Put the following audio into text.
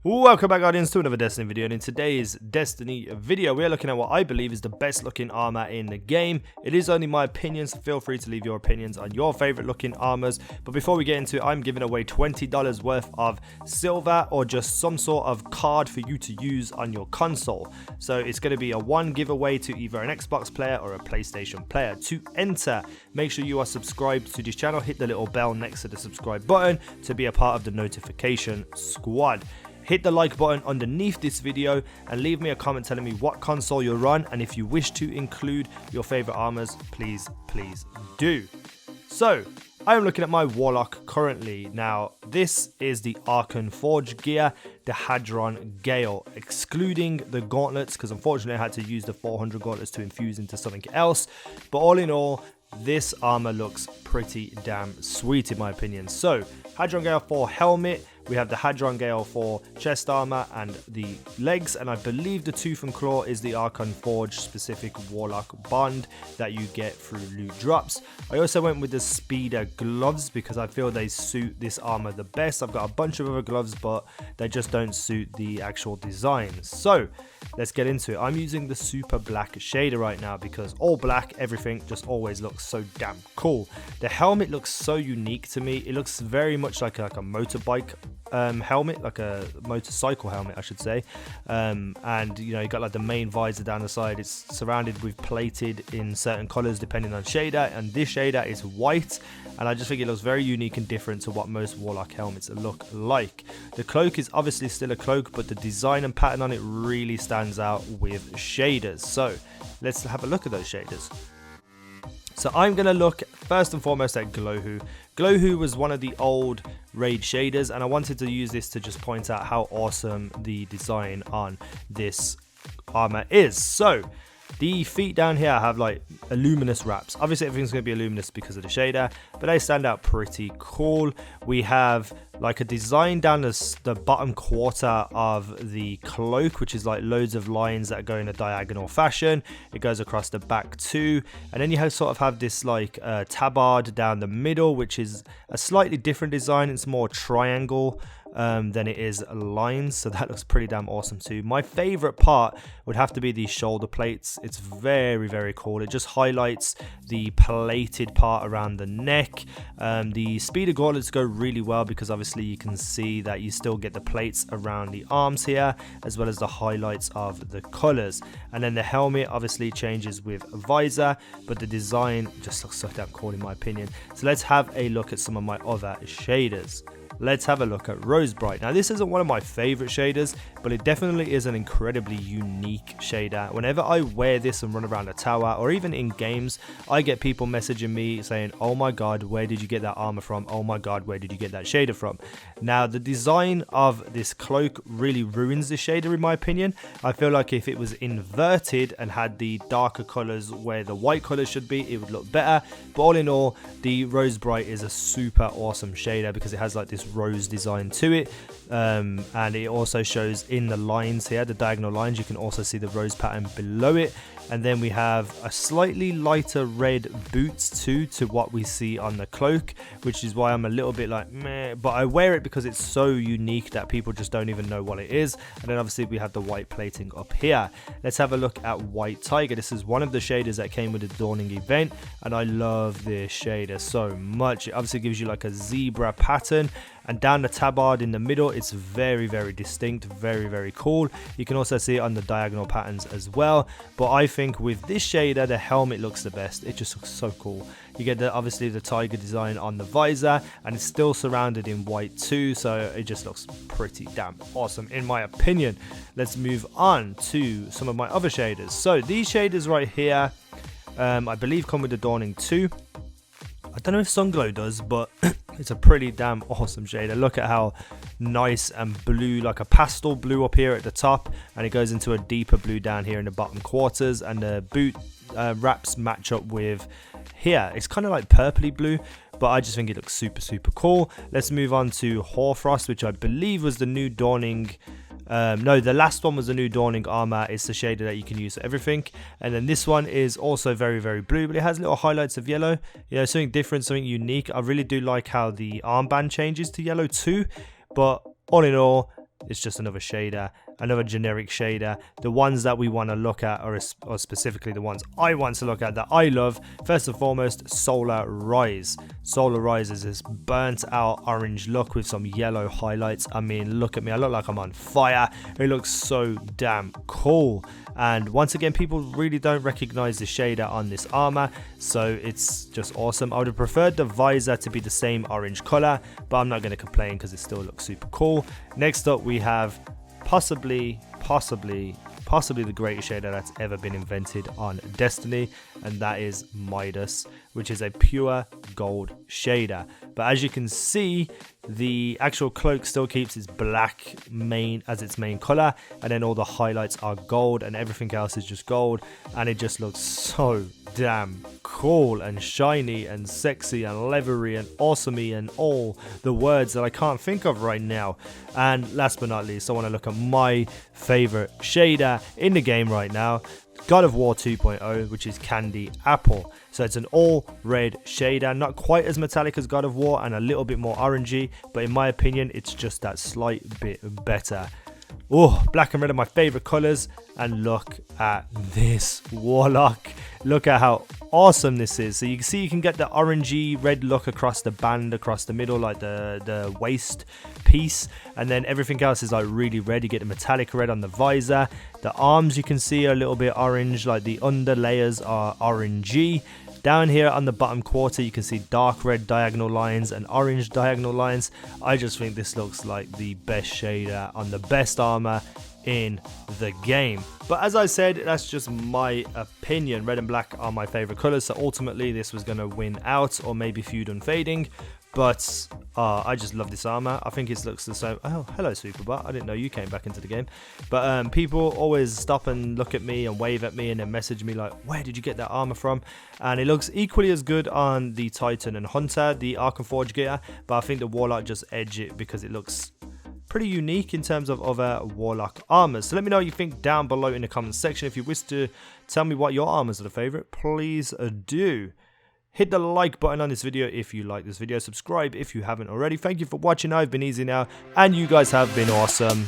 Welcome back, audience, to another Destiny video, and in today's Destiny video we are looking at what I believe is the best looking armor in the game. It is only my opinion, so feel free to leave your opinions on your favorite looking armors. But before we get into it, I'm giving away $20 worth of silver or just some sort of card for you to use on your console. So it's going to be a one giveaway to either an Xbox player or a PlayStation player. To enter, make sure you are subscribed to this channel, hit the little bell next to the subscribe button to be a part of the notification squad. Hit the like button underneath this video and leave me a comment telling me what console you're on, and if you wish to include your favorite armors, please do. So I am looking at my Warlock currently. Now this is the Archon Forge gear, the Hadron Gale, excluding the gauntlets, because unfortunately I had to use the 400 gauntlets to infuse into something else. But all in all, this armor looks pretty damn sweet in my opinion. So Hadron Gale for helmet, we have the Hadron Gale for chest armor and the legs, and I believe the Tooth and Claw is the Archon Forge specific Warlock bond that you get through loot drops. I also went with the Speeder gloves because I feel they suit this armor the best. I've got a bunch of other gloves, but they just don't suit the actual designs. So let's get into it. I'm using the super black shader right now because all black, everything just always looks so damn cool. The helmet looks so unique to me. It looks very much like a motorbike helmet, like a motorcycle helmet I should say, and you know, you got like the main visor down the side. It's surrounded with plated in certain colors depending on shader, and this shader is white, and I just think it looks very unique and different to what most Warlock helmets look like. The cloak is obviously still a cloak, but the design and pattern on it really stands out with shaders. So let's have a look at those shaders. So I'm going to look first and foremost at Glowhoo. Glowhoo was one of the old raid shaders, and I wanted to use this to just point out how awesome the design on this armor is. So the feet down here have like luminous wraps. Obviously everything's going to be luminous because of the shader, but they stand out pretty cool. We have like a design down the bottom quarter of the cloak, which is like loads of lines that go in a diagonal fashion. It goes across the back too, and then you sort of have this like tabard down the middle, which is a slightly different design. It's more triangle than it is lines, so that looks pretty damn awesome too. My favorite part would have to be the shoulder plates. It's very cool. It just highlights the plated part around the neck. The Speeder gauntlets go really well because obviously you can see that you still get the plates around the arms here, as well as the highlights of the colors. And then the helmet obviously changes with a visor, but the design just looks so damn cool in my opinion. So let's have a look at some of my other shaders. Let's have a look at RoseBrite. Now this isn't one of my favorite shaders, but it definitely is an incredibly unique shader. Whenever I wear this and run around a tower, or even in games, I get people messaging me saying, oh my god, where did you get that armor from? Oh my god, where did you get that shader from? Now the design of this cloak really ruins the shader in my opinion. I feel like if it was inverted and had the darker colors where the white colors should be, it would look better. But all in all, the RoseBrite is a super awesome shader because it has like this rose design to it, and it also shows in the lines here, the diagonal lines, you can also see the rose pattern below it. And then we have a slightly lighter red boots too to what we see on the cloak, which is why I'm a little bit like meh, but I wear it because it's so unique that people just don't even know what it is. And then obviously we have the white plating up here. Let's have a look at White Tiger. This is one of the shaders that came with the Dawning event, and I love this shader so much. It obviously gives you like a zebra pattern, and down the tabard in the middle, it's very distinct, very cool. You can also see it on the diagonal patterns as well, but I think with this shader the helmet looks the best. It just looks so cool. You get obviously the tiger design on the visor, and it's still surrounded in white too, so it just looks pretty damn awesome in my opinion. Let's move on to some of my other shaders. So these shaders right here, I believe come with the Dawning 2. I don't know if Sunglow does, but it's a pretty damn awesome shader. Look at how nice and blue, like a pastel blue up here at the top, and it goes into a deeper blue down here in the bottom quarters, and the boot wraps match up with here. It's kind of like purpley blue, but I just think it looks super cool. Let's move on to Hoarfrost, which I believe was the new Dawning No, the last one was the new Dawning armor. It's the shader that you can use for everything. And then this one is also very, very blue, but it has little highlights of yellow. You know, something different, something unique. I really do like how the armband changes to yellow too. But all in all, it's just another shader, another generic shader. The ones that we want to look at are specifically the ones I want to look at that I love. First and foremost, Solar Rise. Solar Rise is this burnt out orange look with some yellow highlights. I mean, look at me, I look like I'm on fire. It looks so damn cool. And once again, people really don't recognize the shader on this armor, so it's just awesome. I would have preferred the visor to be the same orange color, but I'm not going to complain because it still looks super cool. Next up, we have possibly the greatest shader that's ever been invented on Destiny, and that is Midas, which is a pure gold shader. But as you can see, the actual cloak still keeps its black as its main color, and then all the highlights are gold and everything else is just gold, and it just looks so damn cool and shiny and sexy and leathery and awesomey and all the words that I can't think of right now. And last but not least, I want to look at my favorite shader in the game right now, God of War 2.0, which is Candy Apple. So it's an all red shader, not quite as metallic as God of War and a little bit more orangey, but in my opinion it's just that slight bit better. Oh, black and red are my favorite colors, and look at this Warlock. Look at how awesome this is. So you can see you can get the orangey red look across the band, across the middle, like the waist piece, and then everything else is like really red. You get the metallic red on the visor. The arms you can see are a little bit orange, like the under layers are orangey. Down here on the bottom quarter, you can see dark red diagonal lines and orange diagonal lines. I just think this looks like the best shader on the best armor in the game. But as I said, that's just my opinion. Red and black are my favorite colors, so ultimately this was going to win out, or maybe feud unfading. But I just love this armor. I think it looks the same. Oh, hello Superbot. I didn't know you came back into the game. But people always stop and look at me and wave at me and then message me like, where did you get that armor from? And it looks equally as good on the Titan and Hunter, the Arkenforge gear. But I think the Warlock just edge it because it looks pretty unique in terms of other Warlock armors. So let me know what you think down below in the comment section. If you wish to tell me what your armors are the favorite, please do. Hit the like button on this video if you like this video. Subscribe if you haven't already. Thank you for watching. I've been Easy Now, and you guys have been awesome.